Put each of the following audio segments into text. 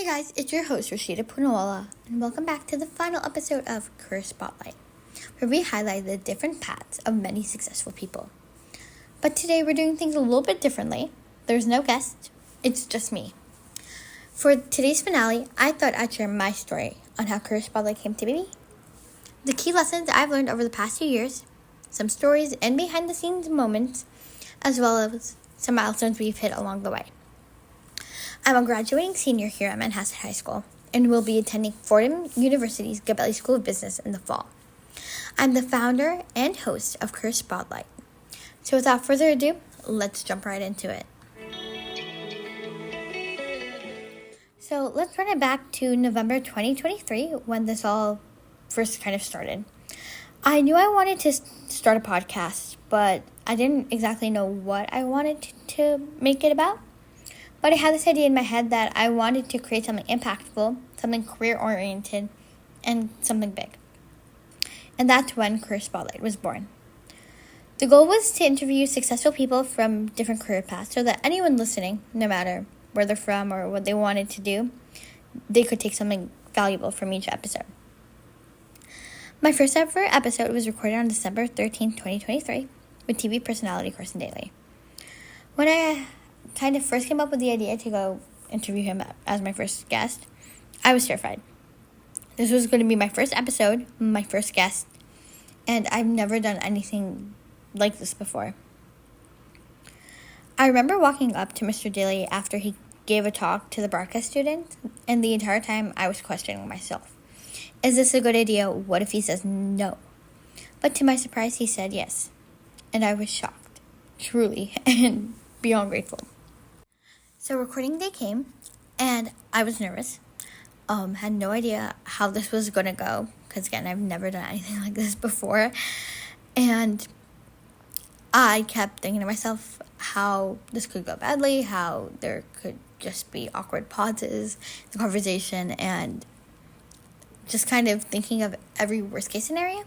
Hey guys, it's your host Rashida Poonawala, and welcome back to the final episode of Career Spotlight, where we highlight the different paths of many successful people. But today we're doing things a little bit differently. There's no guest, it's just me. For today's finale, I thought I'd share my story on how Career Spotlight came to be, the key lessons I've learned over the past few years, some stories and behind the scenes moments, as well as some milestones we've hit along the way. I'm a graduating senior here at Manhasset High School and will be attending Fordham University's Gabelli School of Business in the fall. I'm the founder and host of Career Spotlight. So without further ado, let's jump right into it. So let's run it back to November 2023 when this all first kind of started. I knew I wanted to start a podcast, but I didn't exactly know what I wanted to make it about. But I had this idea in my head that I wanted to create something impactful, something career-oriented, and something big. And that's when Career Spotlight was born. The goal was to interview successful people from different career paths so that anyone listening, no matter where they're from or what they wanted to do, they could take something valuable from each episode. My first ever episode was recorded on December 13, 2023, with TV personality Carson Daly. When I kind of first came up with the idea to go interview him as my first guest, I was terrified. This was going to be my first episode, my first guest, and I've never done anything like this before. I remember walking up to Mr. Daly after he gave a talk to the broadcast students, and the entire time I was questioning myself. Is this a good idea? What if he says no? But to my surprise, he said yes, and I was shocked, truly, and beyond grateful. So recording day came, and I was nervous. Had no idea how this was going to go, because again, I've never done anything like this before. And I kept thinking to myself how this could go badly, how there could just be awkward pauses in the conversation, and just kind of thinking of every worst case scenario.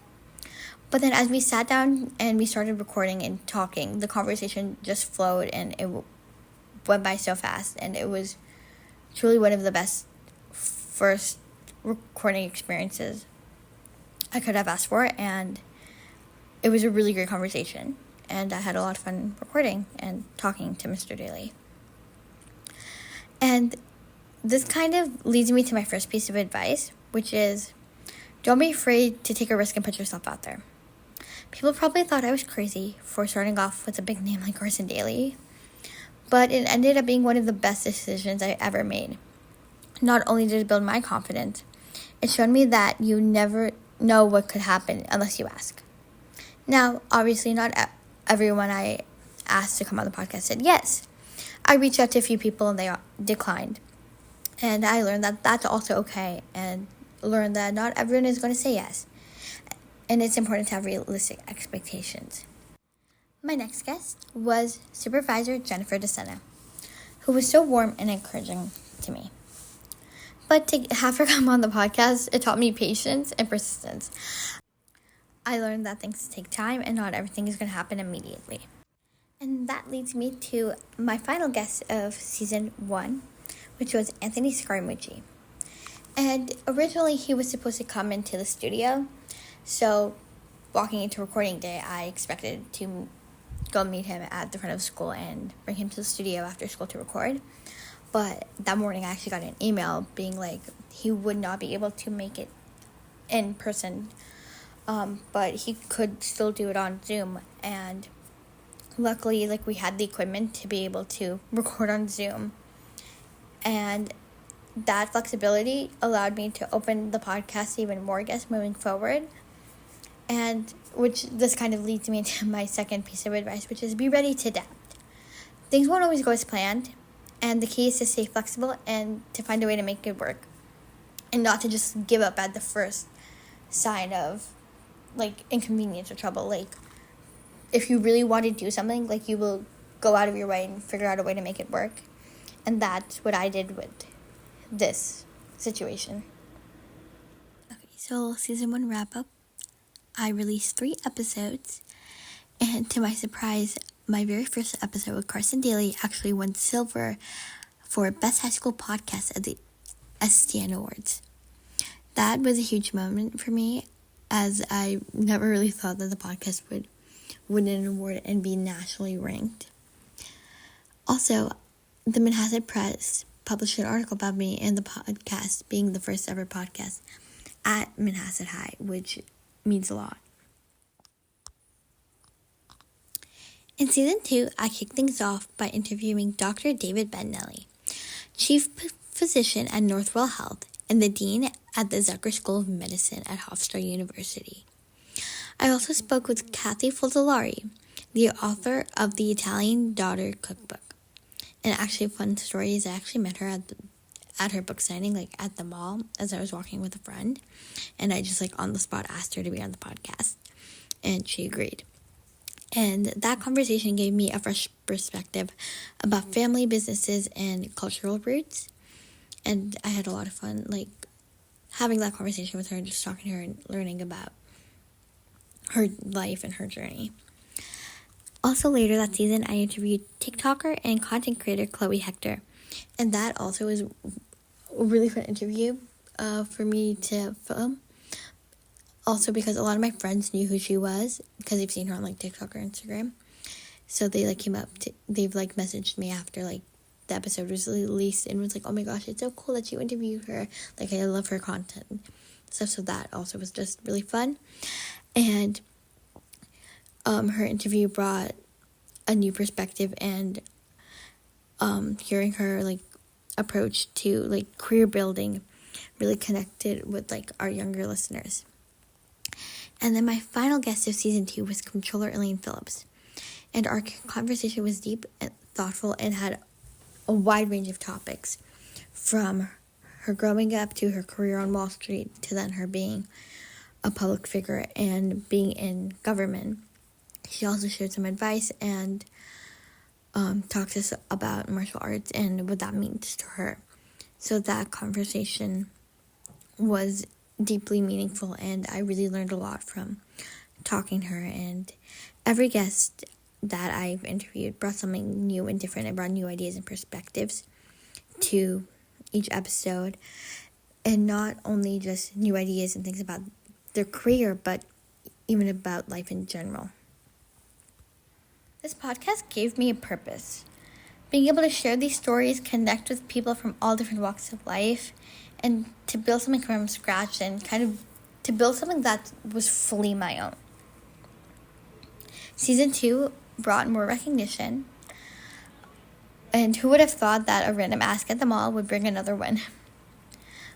But then as we sat down and we started recording and talking, the conversation just flowed, and it went by so fast, and it was truly one of the best first recording experiences I could have asked for, and it was a really great conversation, and I had a lot of fun recording and talking to Mr. Daly. And this kind of leads me to my first piece of advice, which is don't be afraid to take a risk and put yourself out there. People probably thought I was crazy for starting off with a big name like Carson Daly, but it ended up being one of the best decisions I ever made. Not only did it build my confidence, it showed me that you never know what could happen unless you ask. Now, obviously, not everyone I asked to come on the podcast said yes. I reached out to a few people and they declined. And I learned that that's also okay, and learned that not everyone is going to say yes. And it's important to have realistic expectations. My next guest was Supervisor Jennifer DeSena, who was so warm and encouraging to me. But to have her come on the podcast, it taught me patience and persistence. I learned that things take time and not everything is going to happen immediately. And that leads me to my final guest of season 1, which was Anthony Scaramucci. And originally he was supposed to come into the studio, so walking into recording day, I expected to go meet him at the front of school and bring him to the studio after school to record. But that morning I actually got an email being like he would not be able to make it in person, but he could still do it on Zoom. And luckily, we had the equipment to be able to record on Zoom. And that flexibility allowed me to open the podcast to even more guests moving forward. And which this kind of leads me to my second piece of advice, which is be ready to adapt. Things won't always go as planned, and the key is to stay flexible and to find a way to make it work, and not to just give up at the first sign of inconvenience or trouble. If you really want to do something, you will go out of your way and figure out a way to make it work. And that's what I did with this situation. Okay, so season 1 wrap up. I released 3 episodes, and to my surprise, my very first episode with Carson Daly actually won silver for Best High School Podcast at the STN Awards. That was a huge moment for me, as I never really thought that the podcast would win an award and be nationally ranked. Also, the Manhasset Press published an article about me and the podcast being the first ever podcast at Manhasset High, which means a lot. In season 2, I kicked things off by interviewing Dr. David Benelli, Chief Physician at Northwell Health and the Dean at the Zucker School of Medicine at Hofstra University. I also spoke with Kathy Fozzolari, the author of the Italian Daughter Cookbook. And actually, a fun story is I actually met her at her book signing, at the mall, as I was walking with a friend. And I just, on the spot, asked her to be on the podcast. And she agreed. And that conversation gave me a fresh perspective about family, businesses, and cultural roots. And I had a lot of fun, having that conversation with her and just talking to her and learning about her life and her journey. Also later that season, I interviewed TikToker and content creator Chloe Hector. And that also was a really fun interview for me to film. Also because a lot of my friends knew who she was because they've seen her on TikTok or Instagram. So they came up to, they've messaged me after the episode was released and was oh my gosh, it's so cool that you interviewed her. I love her content stuff. So that also was just really fun. And her interview brought a new perspective, and hearing her approach to career building really connected with our younger listeners. And then my final guest of season 2 was Comptroller Elaine Phillips. And our conversation was deep and thoughtful and had a wide range of topics, from her growing up to her career on Wall Street to then her being a public figure and being in government. She also shared some advice and talked to us about martial arts and what that means to her. So that conversation was deeply meaningful, and I really learned a lot from talking to her. And every guest that I've interviewed brought something new and different and brought new ideas and perspectives to each episode, and not only just new ideas and things about their career, but even about life in general. This podcast gave me a purpose. Being able to share these stories, connect with people from all different walks of life, and to build something from scratch and to build something that was fully my own. Season 2 brought more recognition, and who would have thought that a random ask at the mall would bring another win?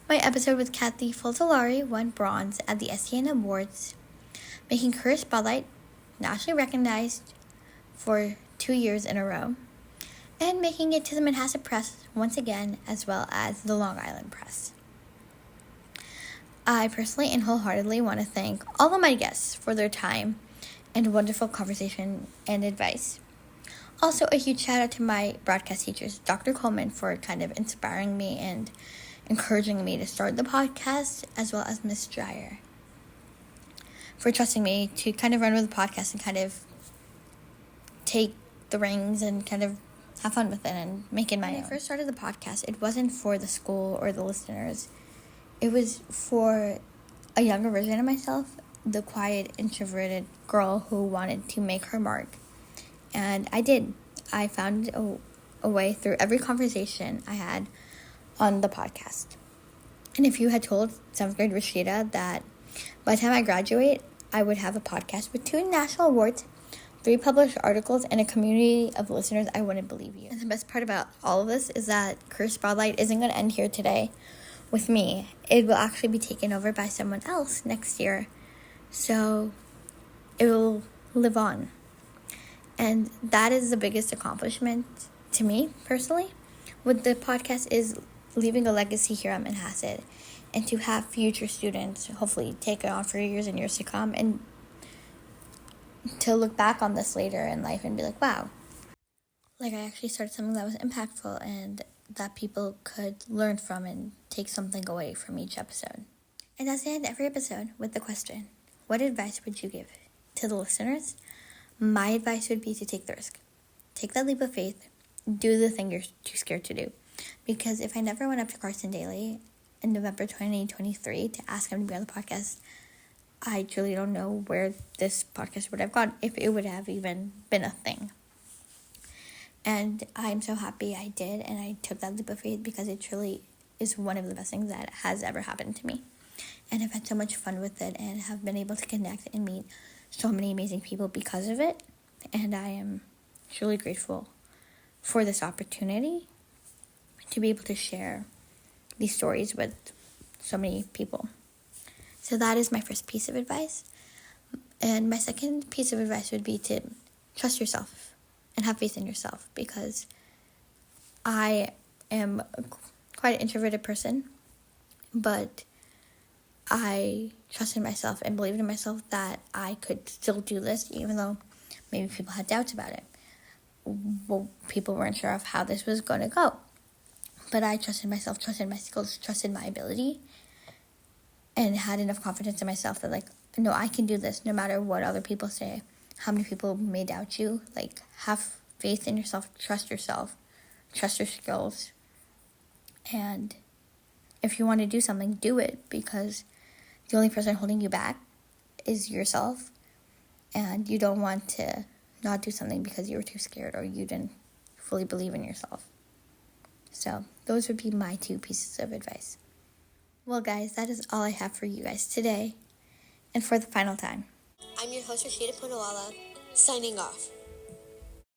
My episode with Kathy Fozzolari won bronze at the STN Awards, making her spotlight nationally recognized for 2 years in a row, and making it to the Manhasset Press once again, as well as the Long Island Press. I personally and wholeheartedly want to thank all of my guests for their time and wonderful conversation and advice. Also, a huge shout out to my broadcast teachers, Dr. Coleman, for inspiring me and encouraging me to start the podcast, as well as Miss Dreyer for trusting me to run with the podcast and take the reins and have fun with it and make it my own. When I first started the podcast, it wasn't for the school or the listeners. It was for a younger version of myself, the quiet, introverted girl who wanted to make her mark. And I did. I found a way through every conversation I had on the podcast. And if you had told 7th grade Rashida that by the time I graduate, I would have a podcast with 2 national awards, 3 published articles, and a community of listeners, I wouldn't believe you. And the best part about all of this is that Career Spotlight isn't going to end here today with me. It will actually be taken over by someone else next year. So it will live on. And that is the biggest accomplishment to me, personally, with the podcast, is leaving a legacy here at Manhasset, and to have future students hopefully take it on for years and years to come, and to look back on this later in life and be wow, I actually started something that was impactful and that people could learn from and take something away from each episode. And that's the end of every episode with the question, what advice would you give to the listeners? My advice would be to take the risk. Take that leap of faith. Do the thing you're too scared to do. Because if I never went up to Carson Daly in November 2023 to ask him to be on the podcast, I truly don't know where this podcast would have gone, if it would have even been a thing. And I'm so happy I did, and I took that leap of faith because it truly is one of the best things that has ever happened to me. And I've had so much fun with it and have been able to connect and meet so many amazing people because of it. And I am truly grateful for this opportunity to be able to share these stories with so many people. So that is my first piece of advice. And my second piece of advice would be to trust yourself and have faith in yourself, because I am quite an introverted person, but I trusted myself and believed in myself that I could still do this, even though maybe people had doubts about it. Well, people weren't sure of how this was going to go. But I trusted myself, trusted my skills, trusted my ability, and had enough confidence in myself that, like, no, I can do this no matter what other people say. How many people may doubt you? Like, have faith in yourself, trust your skills. And if you want to do something, do it, because the only person holding you back is yourself. And you don't want to not do something because you were too scared or you didn't fully believe in yourself. So those would be my 2 pieces of advice. Well, guys, that is all I have for you guys today, and for the final time. I'm your host, Rashida Poonawala, signing off.